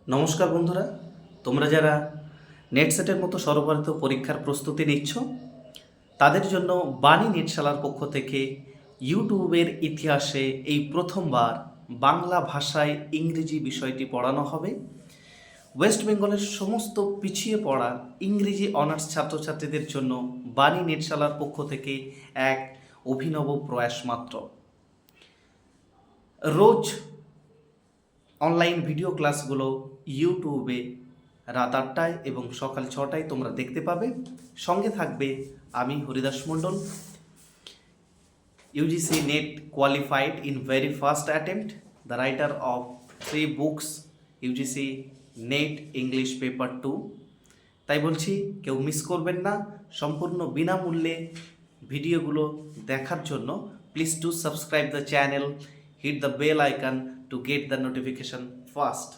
নমস্কার বন্ধুরা, তোমরা যারা নেট সেটের মতো সর্বভারতীয় পরীক্ষার প্রস্তুতি নিচ্ছ তাদের জন্য বাণী নেটশালার পক্ষ থেকে ইউটিউবের ইতিহাসে এই প্রথমবার বাংলা ভাষায় ইংরেজি বিষয়টি পড়ানো হবে। ওয়েস্ট বেঙ্গলের সমস্ত পিছিয়ে পড়া ইংরেজি অনার্স ছাত্রছাত্রীদের জন্য বাণী নেটশালার পক্ষ থেকে এক অভিনব প্রয়াস মাত্র। রোজ অনলাইন ভিডিও ক্লাসগুলো ইউটিউবে রাত 8টায় এবং সকাল 6টায় তোমরা দেখতে পাবে। সঙ্গে থাকবে আমি Haridas Mondal, UGC NET qualified in very first attempt, the writer of 3 books UGC NET English paper 2। তাই বলছি, কেউ মিস করবেন না। সম্পূর্ণ বিনামূল্যে ভিডিওগুলো দেখার জন্য please do subscribe the channel, hit the bell icon to get the notification fast.